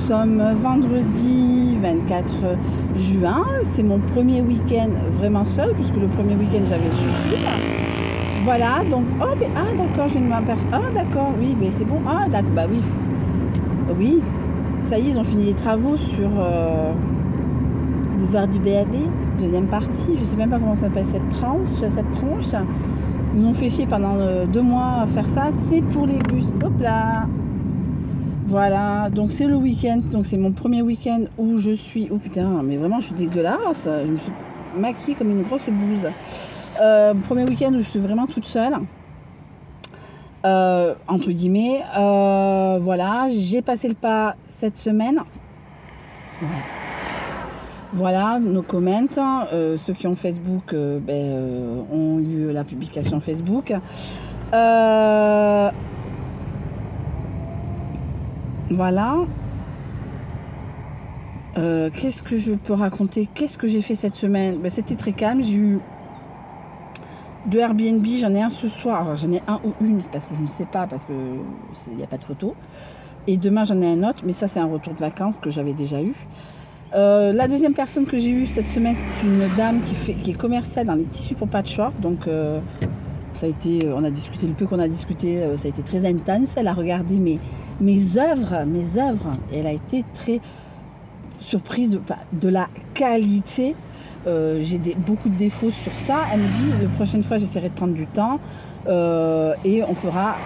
sommes vendredi 24 juin. C'est mon premier week-end vraiment seul, puisque le premier week-end j'avais Chuchu. Voilà, donc, oh, mais, ah d'accord, je viens de m'apercevoir. Ah d'accord, oui, mais c'est bon. Ah d'accord, bah oui. Oui, ça y est, ils ont fini les travaux sur boulevard du BAB, deuxième partie. Je sais même pas comment s'appelle cette tranche. Ils nous ont fait chier pendant 2 mois à faire ça. C'est pour les bus. Hop là. Voilà, donc c'est le week-end, donc c'est mon premier week-end où je suis... Oh putain, mais vraiment je suis dégueulasse, je me suis maquillée comme une grosse bouse. Premier week-end où je suis vraiment toute seule, entre guillemets. Voilà, j'ai passé le pas cette semaine. Ouais. Voilà, nos comments. Ceux qui ont Facebook ont eu la publication Facebook. Voilà. Qu'est-ce que je peux raconter? Qu'est-ce que j'ai fait cette semaine? C'était très calme. J'ai eu 2 Airbnb. J'en ai un ce soir. Alors, j'en ai un ou une parce que je ne sais pas, parce qu'il n'y a pas de photo. Et demain, j'en ai un autre. Mais ça, c'est un retour de vacances que j'avais déjà eu. La deuxième personne que j'ai eue cette semaine, c'est une dame qui est commerciale dans les tissus pour patchwork. Donc, ça a été, on a discuté le peu qu'on a discuté, ça a été très intense. Elle a regardé mes œuvres, et elle a été très surprise de la qualité. J'ai beaucoup de défauts sur ça. Elle me dit, la prochaine fois, j'essaierai de prendre du temps et on fera,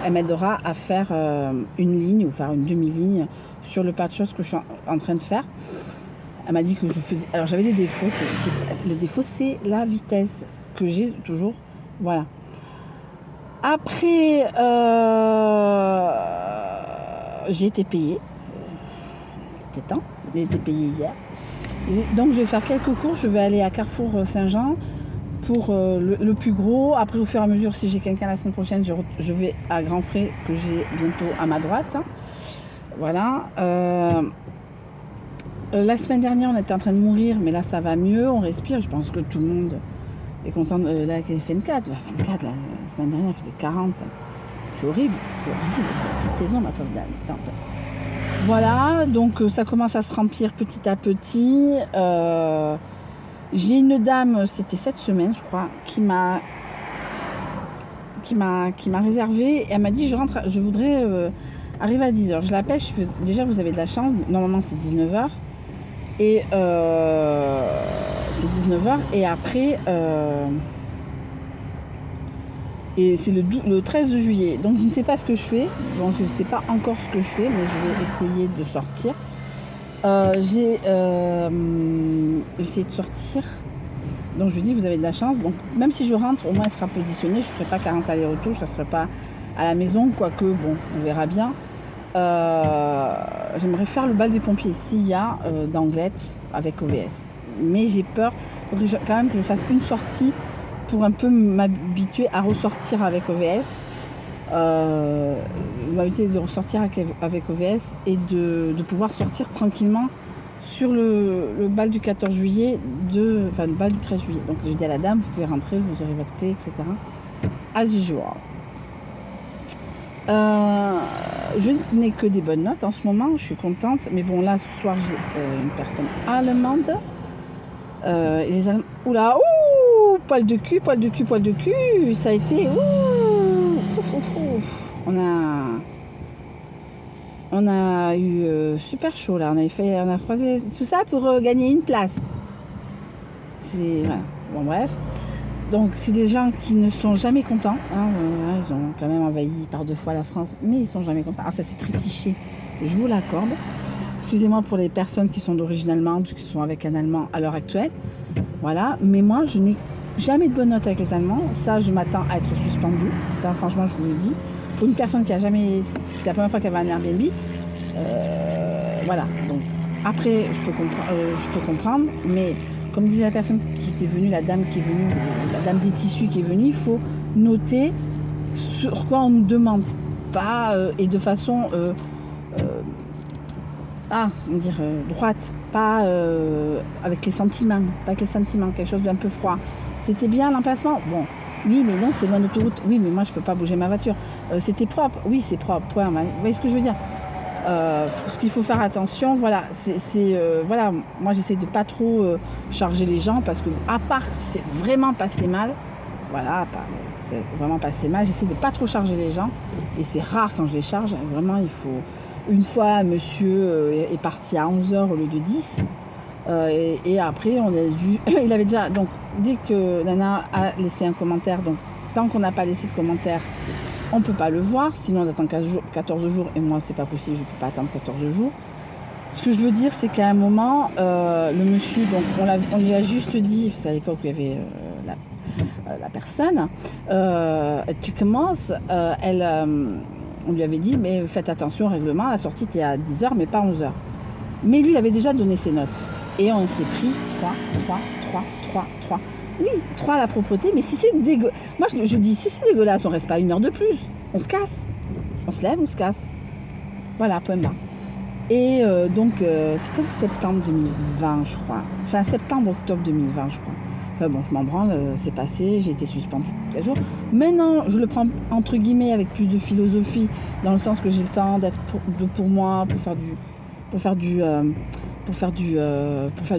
elle m'aidera à faire une ligne ou faire une demi-ligne sur le patchwork que je suis en train de faire. Elle m'a dit que je faisais... Alors, j'avais des défauts. Le défaut, c'est la vitesse que j'ai toujours. Voilà. Après, j'ai été payée. C'était temps. J'ai été payée hier. Et donc, je vais faire quelques courses. Je vais aller à Carrefour Saint-Jean pour le plus gros. Après, au fur et à mesure, si j'ai quelqu'un la semaine prochaine, je vais à Grand Frais, que j'ai bientôt à ma droite. Voilà. La semaine dernière, on était en train de mourir, mais là, ça va mieux. On respire. Je pense que tout le monde est content. Là, qu'elle fait 24. 24, la semaine dernière, elle faisait 40. C'est horrible. C'est horrible. Cette saison, ma pauvre dame. Voilà. Donc, ça commence à se remplir petit à petit. J'ai une dame, c'était cette semaine, je crois, qui m'a réservé. Et elle m'a dit, je voudrais arriver à 10h. Je l'appelle, déjà, vous avez de la chance. Normalement, c'est 19h. Et c'est 19h. Et après, et c'est le 13 juillet. Donc, je ne sais pas ce que je fais. Donc, je ne sais pas encore ce que je fais, mais je vais essayer de sortir. J'ai essayé de sortir. Donc, je lui dis, vous avez de la chance. Donc, même si je rentre, au moins, elle sera positionnée. Je ne ferai pas 40 allers-retours. Je ne resterai pas à la maison. Quoique, bon, on verra bien. J'aimerais faire le bal des pompiers s'il y a d'Anglette avec OVS, mais j'ai peur. Il faudrait quand même que je fasse une sortie pour un peu m'habituer à ressortir avec OVS, m'habituer de ressortir avec OVS et de pouvoir sortir tranquillement sur le bal du 14 juillet, le bal du 13 juillet. Donc j'ai dit à la dame, vous pouvez rentrer, vous aurez votre clé, etc. As usual. Je n'ai que des bonnes notes en ce moment, je suis contente. Mais bon, là, ce soir, j'ai une personne allemande. Et les Allemands... Oula, ouh, poil de cul. Ça a été... On a eu super chaud, là. On a croisé tout ça pour gagner une place. Voilà. Bon, bref. Donc, c'est des gens qui ne sont jamais contents. Hein, ils ont quand même envahi par 2 fois la France, mais ils ne sont jamais contents. Alors, ça, c'est très cliché, je vous l'accorde. Excusez-moi pour les personnes qui sont d'origine allemande, qui sont avec un Allemand à l'heure actuelle. Voilà. Mais moi, je n'ai jamais de bonnes notes avec les Allemands. Ça, je m'attends à être suspendue. Ça, franchement, je vous le dis. Pour une personne qui a jamais... C'est la première fois qu'elle va à un Airbnb. Voilà. Donc, après, je peux comprendre, mais... Comme disait la personne qui était venue, la dame des tissus qui est venue, il faut noter sur quoi on ne demande pas et de façon droite, pas avec les sentiments, quelque chose d'un peu froid. C'était bien l'emplacement? Bon, oui, mais non, c'est loin d'autoroute. Oui, mais moi je peux pas bouger ma voiture. C'était propre? Oui, c'est propre. Point. Vous voyez ce que je veux dire? Ce qu'il faut faire attention, voilà, voilà, moi j'essaie de pas trop charger les gens parce que à part si c'est vraiment passé mal, voilà, c'est vraiment passé mal, j'essaie de pas trop charger les gens et c'est rare quand je les charge, vraiment il faut. Une fois, monsieur est parti à 11h au lieu de 10 et après on a dû, il avait déjà, donc dès que Nana a laissé un commentaire, donc tant qu'on n'a pas laissé de commentaire, on ne peut pas le voir, sinon on attend 14 jours et moi c'est pas possible, je ne peux pas attendre 14 jours. Ce que je veux dire, c'est qu'à un moment, le monsieur, donc on lui a juste dit, c'est à l'époque où il y avait la personne, tu commences, on lui avait dit, mais faites attention au règlement, la sortie était à 10h, mais pas 11h. Mais lui, il avait déjà donné ses notes. Et on s'est pris 3. Oui, 3 à la propreté, mais si c'est dégueulasse, moi je dis, si c'est dégueulasse, on reste pas 1 heure de plus. On se casse. On se lève, on se casse. Voilà, point barre. Et donc, c'était en septembre 2020, je crois. Enfin, septembre-octobre 2020, je crois. Enfin bon, je m'en branle, c'est passé, j'ai été suspendue tous les jours. Maintenant, je le prends entre guillemets avec plus de philosophie, dans le sens que j'ai le temps d'être pour moi, pour faire du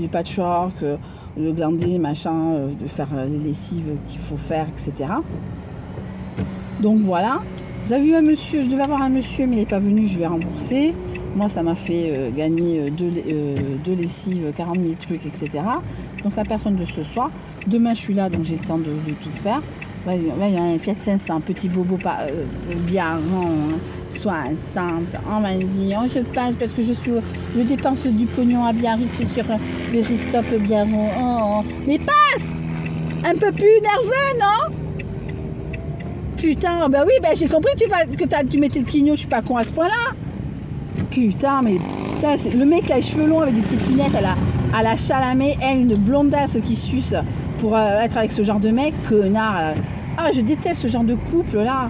patchwork, de glander, machin, de faire les lessives qu'il faut faire, etc. Donc voilà. J'avais eu un monsieur, je devais avoir un monsieur, mais il n'est pas venu, je lui ai remboursé. Moi, ça m'a fait gagner deux lessives, 40 000 trucs, etc. Donc la personne de ce soir, demain je suis là, donc j'ai le temps de tout faire. Vas-y, il y a un Fiat 500, un petit bobo Biarron, 60. Oh, vas-y, je passe parce que je dépense du pognon à Biarritz sur le rooftop Biarron. Oh, mais passe! Un peu plus nerveux, non? Putain, bah oui, bah j'ai compris que tu mettais le clignot, je suis pas con à ce point-là. Putain, mais putain, le mec là, les cheveux longs avec des petites lunettes à la Chalamet, elle, une blondasse qui suce pour être avec ce genre de mec, connard. Ah, je déteste ce genre de couple là.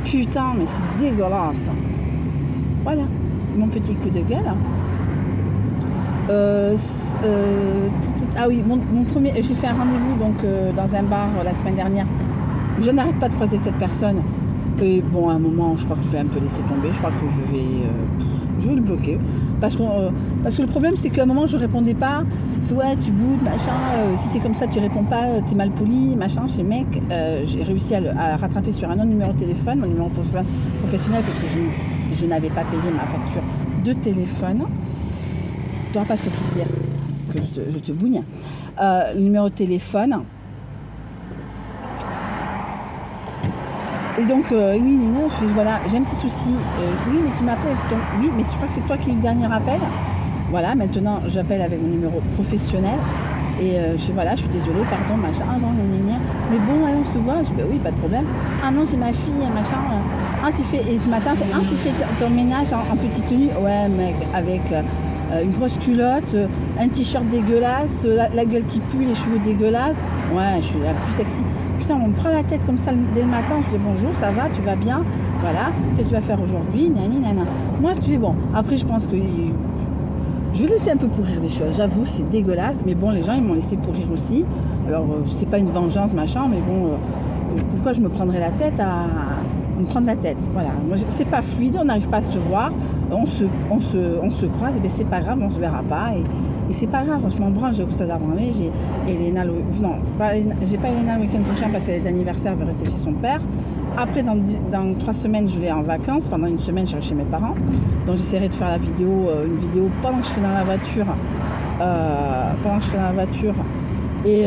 Putain, mais c'est dégueulasse. Voilà, mon petit coup de gueule. Ah oui, mon premier, j'ai fait un rendez-vous donc dans un bar la semaine dernière. Je n'arrête pas de croiser cette personne. Et bon, à un moment, je crois que je vais un peu laisser tomber. Je crois que je vais le bloquer. Parce que le problème, c'est qu'à un moment, je ne répondais pas. Il fait, ouais, tu boudes, machin. Si c'est comme ça, tu ne réponds pas, tu es mal poli, machin. Chez mec, j'ai réussi à rattraper sur un autre numéro de téléphone, mon numéro professionnel, parce que je n'avais pas payé ma facture de téléphone. Tu n'auras pas ce plaisir que je te bougne. Le numéro de téléphone. Et donc, oui, Nina, voilà, j'ai un petit souci. Oui, mais tu m'appelles avec ton... Oui, mais je crois que c'est toi qui as eu le dernier appel. Voilà, maintenant, j'appelle avec mon numéro professionnel. Et voilà, je suis désolée, pardon, machin. Ah non, gna. Mais bon, allez, on se voit. Je dis, bah oui, pas de problème. Ah non, j'ai ma fille, machin. Ah, tu fais... Et ce matin, tu fais ton ménage en petite tenue. Ouais, mec, avec une grosse culotte, un t-shirt dégueulasse, la gueule qui pue, les cheveux dégueulasses. Ouais, je suis la plus sexy. Putain, on me prend la tête comme ça dès le matin. Je dis bonjour, ça va, tu vas bien? Voilà, qu'est-ce que tu vas faire aujourd'hui? Nana. Moi, je dis bon. Après, je pense que je vais laisser un peu pourrir les choses. J'avoue, c'est dégueulasse. Mais bon, les gens, ils m'ont laissé pourrir aussi. Alors, c'est pas une vengeance, machin, mais bon, pourquoi je me prendrais la tête à me prendre la tête? Voilà, moi, c'est pas fluide, on n'arrive pas à se voir. On se croise, et bien c'est pas grave, on se verra pas. Et c'est pas grave, je m'en branle, j'ai autre chose à branler. J'ai Elena, non, j'ai pas Elena le week-end prochain parce qu'elle est d'anniversaire, elle va rester chez son père. Après, dans 3 semaines, je l'ai en vacances. Pendant une semaine, je serai chez mes parents. Donc, j'essaierai de faire une vidéo pendant que je serai dans la voiture. Et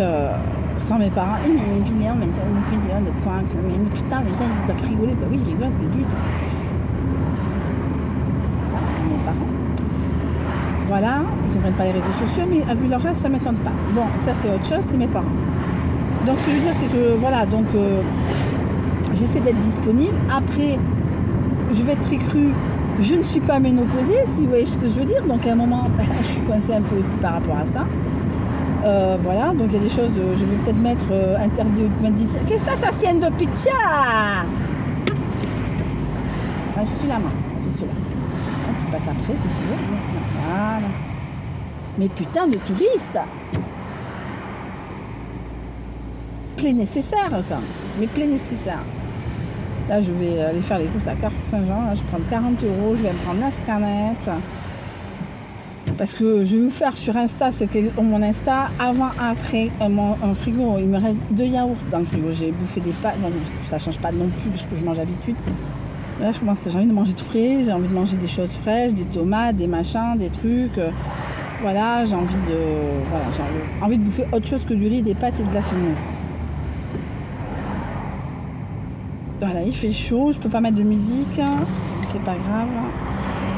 sans mes parents. Et une vidéo de quoi? Mais putain, les gens, ils doivent rigoler. Bah oui, ils rigolent, c'est le but. Mes parents. Voilà, ils ne comprennent pas les réseaux sociaux, mais vu leur reste, ça ne m'étonne pas. Bon, ça, c'est autre chose, c'est mes parents. Donc, ce que je veux dire, c'est que, voilà, donc... j'essaie d'être disponible. Après, je vais être très crue. Je ne suis pas ménopausée, si vous voyez ce que je veux dire. Donc, à un moment, je suis coincée un peu aussi par rapport à ça. Voilà, donc il y a des choses, je vais peut-être mettre interdit ou disent qu'est-ce que ça sienne de pizza? Je suis là, moi. Je suis là. Donc, tu passes après, si tu veux. Voilà. Mais putain de touristes! Plein nécessaire, quoi. Mais plein nécessaire. Là, je vais aller faire les courses à Carrefour Saint-Jean. Là, je vais prendre 40 €. Je vais me prendre la scanette. Parce que je vais vous faire sur Insta ce qu'est mon Insta avant, après. Mon frigo, il me reste 2 yaourts dans le frigo. J'ai bouffé des pâtes. Non, ça ne change pas non plus de ce que je mange d'habitude. Là, j'ai envie de manger de frais. J'ai envie de manger des choses fraîches, des tomates, des machins, des trucs. Voilà, j'ai envie de bouffer autre chose que du riz, des pâtes et de la semoule. Voilà, il fait chaud, je peux pas mettre de musique, c'est pas grave.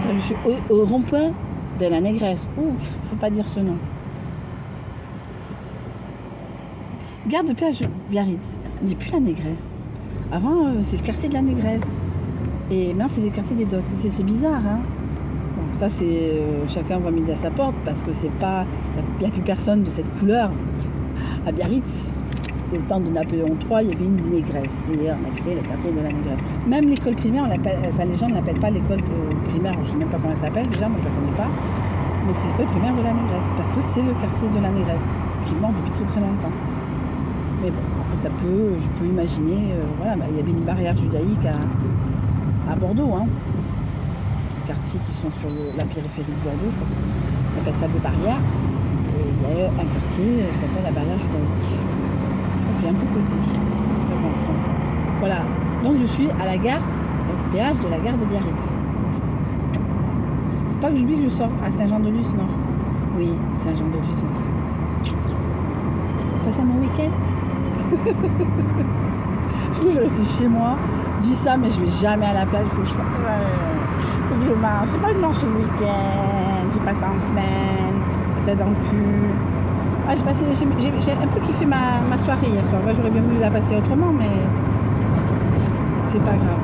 Là, je suis au rond-point de la Négresse. Ouf, faut pas dire ce nom. Gare de péage Biarritz. On dit plus la Négresse. Avant, c'est le quartier de la Négresse. Et maintenant, c'est le quartier des Docks. C'est bizarre, hein. Bon, ça, c'est chacun voit midi à sa porte parce que c'est pas. Il n'y a plus personne de cette couleur à Biarritz. C'est le temps de Napoléon III, il y avait une négresse. Et d'ailleurs, on habitait le quartier de la Négresse. Même l'école primaire, les gens ne l'appellent pas l'école primaire, je ne sais même pas comment elle s'appelle, déjà, moi je ne la connais pas. Mais c'est l'école primaire de la Négresse, parce que c'est le quartier de la Négresse, qui est mort depuis très très longtemps. Mais bon, après je peux imaginer, il y avait une barrière judaïque à Bordeaux, hein. Les quartiers qui sont sur la périphérie de Bordeaux, je crois qu'on appelle ça des barrières. Et il y a un quartier qui s'appelle la barrière judaïque. J'ai un peu côté. Mais bon, on s'en fout. Voilà. Donc je suis à la gare, au péage de la gare de Biarritz. Faut pas que j'oublie que je sors à Saint-Jean-de-Luz-Nord. Oui, Saint-Jean-de-Luz-Nord. Passe à mon week-end. Je vais rester chez moi. Dis ça, mais je vais jamais à la plage. Faut que je marche. J'ai pas envie de marcher le week-end. J'ai pas le temps de semaine. Peut-être dans le cul. Ah, j'ai un peu kiffé ma soirée hier soir. J'aurais bien voulu la passer autrement, mais c'est pas grave.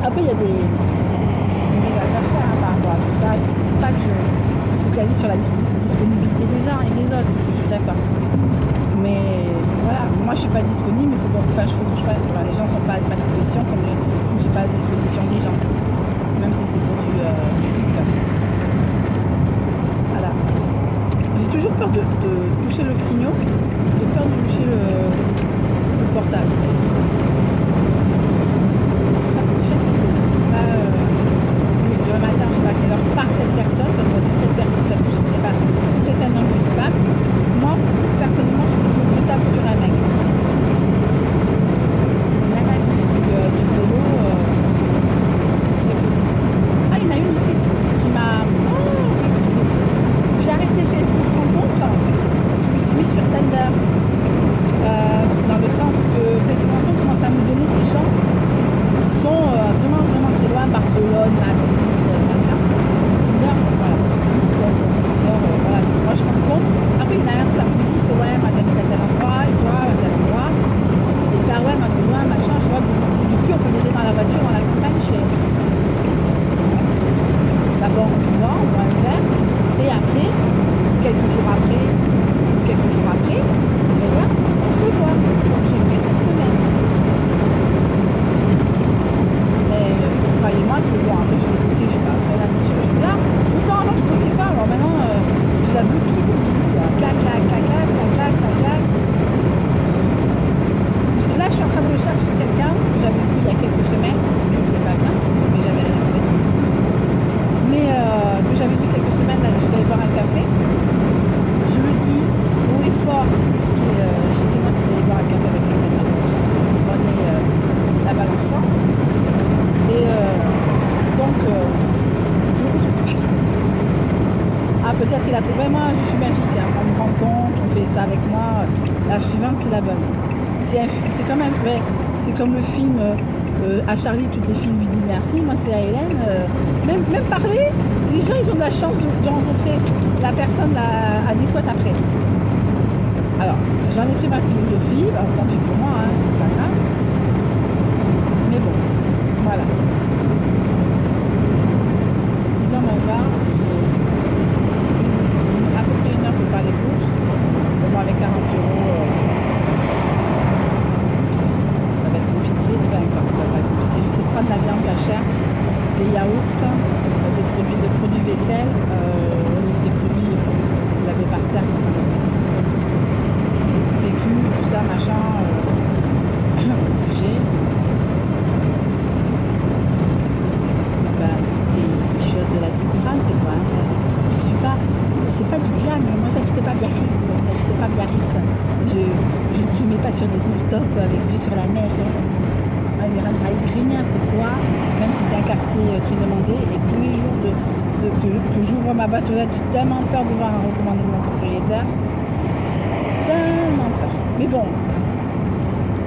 Après, il y a des réglages à faire par rapport à tout ça. Il ne faut pas que je focalise sur la disponibilité des uns et des autres. Je suis d'accord. Mais voilà, moi je suis pas disponible, il faut que je fasse. Les gens sont pas à ma disposition comme je ne suis pas à disposition des gens. Même si c'est pour du cul. Voilà. J'ai toujours peur de toucher le clignot, de peur de toucher le portable. Là, demain matin, je ne sais pas à quelle heure, par cette personne, parce que cette personne, parce que je ne sais pas si c'est un homme ou une femme. Moi, personnellement, je tape sur un mec. Nana qui fait du vélo, c'est possible. Ah, il y en a une aussi qui m'a... parce que j'ai arrêté Facebook Rencontre, je me suis mis sur Tinder. Dans le sens que Facebook Rencontre commence à me donner des gens qui sont vraiment, vraiment très loin, Barcelone, Madrid, machin. Tinder, voilà. Voilà, c'est moi je rencontre. Après, il y en a un cet après-midi, il fait ouais, moi j'habite à tel endroit, et toi, à tel endroit. Et il fait ouais, moi de loin, machin, je vois, du coup, on peut laisser dans la voiture, dans la campagne, d'abord, tu vois, on voit un verre, et après, quelques jours après, et là, on se voit. Donc j'ai fait cette semaine. Mais croyez-moi que bon, après je l'ai bloqué, je sais pas, après là, là, autant avant je ne bloquais pas, alors maintenant, je la bloque qui clac, clac, clac, clac, clac, clac, clac, clac. Là, je suis en train de rechercher quelqu'un que j'avais vu il y a quelques semaines, mais c'est pas bien, mais j'avais rien fait. Mais que j'avais vu quelques semaines, là, je suis allée boire un café. Je le dis haut et fort, parce que chez moi, c'était aller boire un café avec quelqu'un d'autre. On est là-bas dans le centre. Et donc, je ne retrouve pas. Ah, peut-être qu'il a trouvé. Moi, je suis magique. Hein. On me rencontre, on fait ça avec moi. La suivante, c'est la bonne. C'est quand même. Ouais, c'est comme le film à Charlie, toutes les filles lui disent merci. Moi, c'est à Hélène. Même parler, les gens, ils ont de la chance de rencontrer la personne adéquate après. Alors, j'en ai pris ma philosophie. Bah, tant pis pour moi, hein, c'est pas grave. Mais bon, voilà. 6 ans, mon gars, j'ai à peu près 1 heure pour faire les courses. Bon, avec 40 €, ça va être compliqué. Enfin, ça va être compliqué. J'essaie de prendre la viande pas chère, des yaourts, des produits vaisselle, des produits pour laver par là, sur des rooftops avec vue sur la mer. Ouais, j'ai rien, c'est quoi, même si c'est un quartier très demandé. Et tous les jours que j'ouvre ma boîte aux lettres, j'ai tellement peur de voir un recommandé de mon propriétaire. Tellement peur. Mais bon,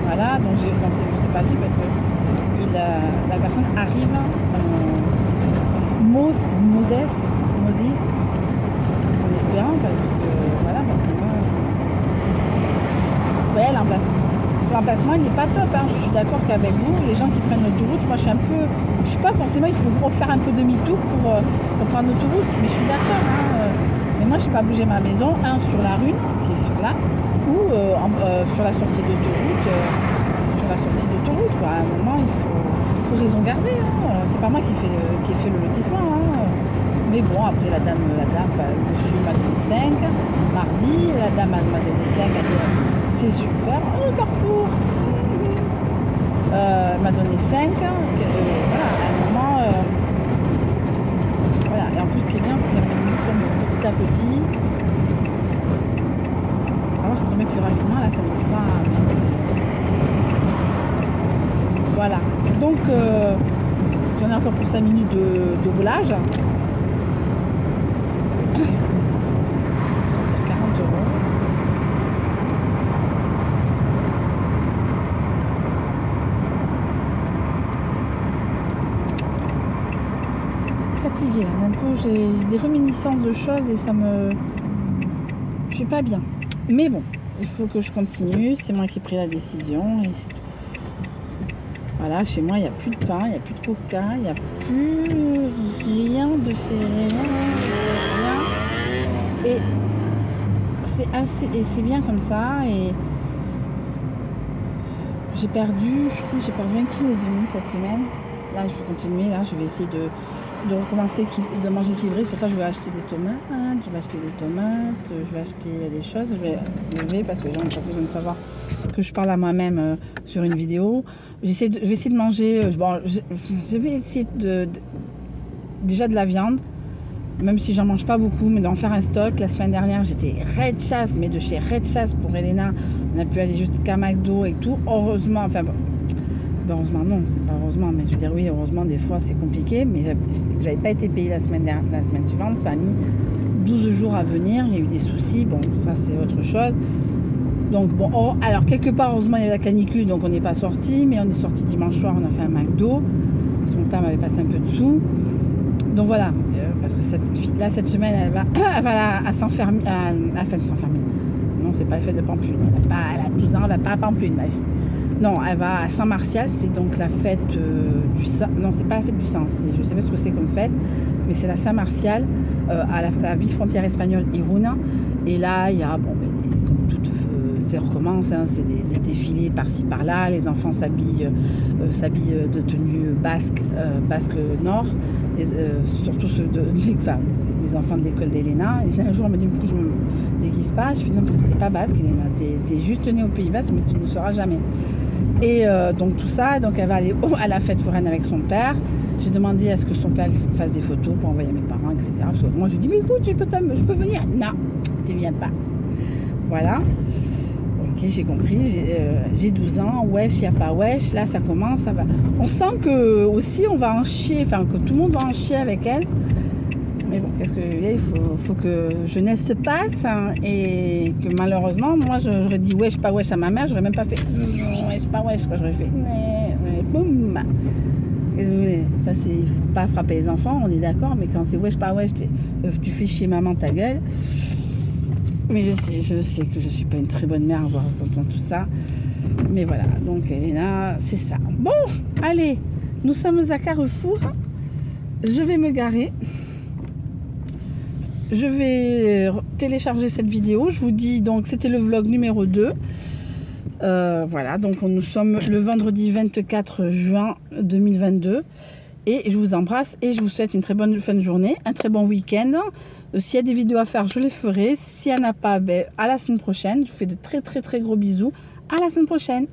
voilà, donc c'est pas lui parce que la personne arrive Moses, en espérant, parce que voilà, parce que ouais, l'emplacement il n'est pas top, hein. Je suis d'accord qu'avec vous, les gens qui prennent l'autoroute, moi je suis pas forcément, il faut refaire un peu demi-tour pour prendre l'autoroute, mais je suis d'accord, hein. Mais moi je n'ai pas bougé ma maison, sur la rue, qui est sur là, ou sur la sortie d'autoroute, quoi. À un moment il faut raison garder, hein. C'est pas moi qui ai fait le lotissement, hein. Mais bon, après la dame, enfin, le monsieur m'a donné 5 mardi, la dame m'a donné 5, elle dit c'est super, oh Carrefour, m'a donné 5, voilà, à un moment, voilà, et en plus ce qui est bien, c'est qu'elle tombe petit à petit. Avant ça tombait plus rapidement, là ça met du temps à venir. Voilà, donc j'en ai encore pour 5 minutes de roulage. Sortir 40 €. Fatiguée là, d'un coup j'ai des réminiscences de choses et je suis pas bien. Mais bon, il faut que je continue, c'est moi qui ai pris la décision et c'est tout. Voilà, chez moi il n'y a plus de pain, il n'y a plus de coca, il n'y a plus rien de céréales, rien. Et c'est bien comme ça. Et je crois que j'ai perdu 1,5 kg cette semaine. Là, je vais continuer, là, je vais essayer de recommencer de manger équilibré. C'est pour ça que je vais acheter des tomates, je vais acheter des choses. Je vais lever parce que les gens n'ont pas besoin de savoir que je parle à moi-même sur une vidéo. Je vais essayer de manger, je vais essayer déjà de la viande, même si j'en mange pas beaucoup, mais d'en faire un stock. La semaine dernière, j'étais Red Chasse, mais de chez Red Chasse pour Elena. On a pu aller jusqu'à McDo et tout. Heureusement, enfin bon, heureusement non, c'est pas heureusement, mais je veux dire oui, heureusement des fois c'est compliqué, mais j'avais pas été payée la semaine suivante, ça a mis 12 jours à venir, il y a eu des soucis, bon ça c'est autre chose. Donc bon, alors quelque part heureusement il y avait la canicule, donc on n'est pas sorti, mais on est sorti dimanche soir, on a fait un McDo, son père m'avait passé un peu de sous, donc voilà, parce que cette petite fille là cette semaine elle va à s'enfermer, de s'enfermer, non c'est pas la fête de Pampelune, elle a 12 ans, elle va pas à Pampelune ma fille. Non, elle va à Saint-Martial, c'est donc la fête du sang. Non, c'est pas la fête du sang, je ne sais pas ce que c'est comme fête, mais c'est la Saint-Martial à la ville frontière espagnole Iruna. Et là, il y a, comme toute ça recommence, hein, c'est des défilés par-ci par-là, les enfants s'habillent de tenue basque nord, surtout les enfants de l'école d'Elena. Et un jour, on me dit pourquoi je me déguise pas. Je fais non, parce que t'es pas basque, Elena, t'es juste née au Pays Basque, mais tu ne le sauras jamais. Et donc tout ça, donc elle va aller à la fête foraine avec son père. J'ai demandé à ce que son père lui fasse des photos pour envoyer à mes parents, etc. Parce que moi je lui dis mais écoute, je peux venir. Non, tu viens pas. Voilà. Ok, j'ai compris. J'ai 12 ans. Wesh, il n'y a pas wesh. Là ça commence, ça va. On sent que aussi on va en chier, enfin que tout le monde va en chier avec elle. Mais bon, qu'est-ce que il faut que jeunesse se passe, hein, et que malheureusement, moi j'aurais dit wesh pas wesh à ma mère, j'aurais même pas fait wesh pas wesh, quoi. J'aurais fait boum. Ça c'est, faut pas frapper les enfants, on est d'accord, mais quand c'est wesh pas wesh, tu fais chier maman ta gueule. Mais je sais que je suis pas une très bonne mère à voir comme tout ça. Mais voilà, donc Elena, c'est ça. Bon, allez, nous sommes à Carrefour. Je vais me garer. Je vais télécharger cette vidéo. Je vous dis donc c'était le vlog numéro 2. Voilà, donc nous sommes le vendredi 24 juin 2022. Et je vous embrasse et je vous souhaite une très bonne fin de journée, un très bon week-end. S'il y a des vidéos à faire, je les ferai. S'il n'y en a pas, à la semaine prochaine. Je vous fais de très très très gros bisous. À la semaine prochaine.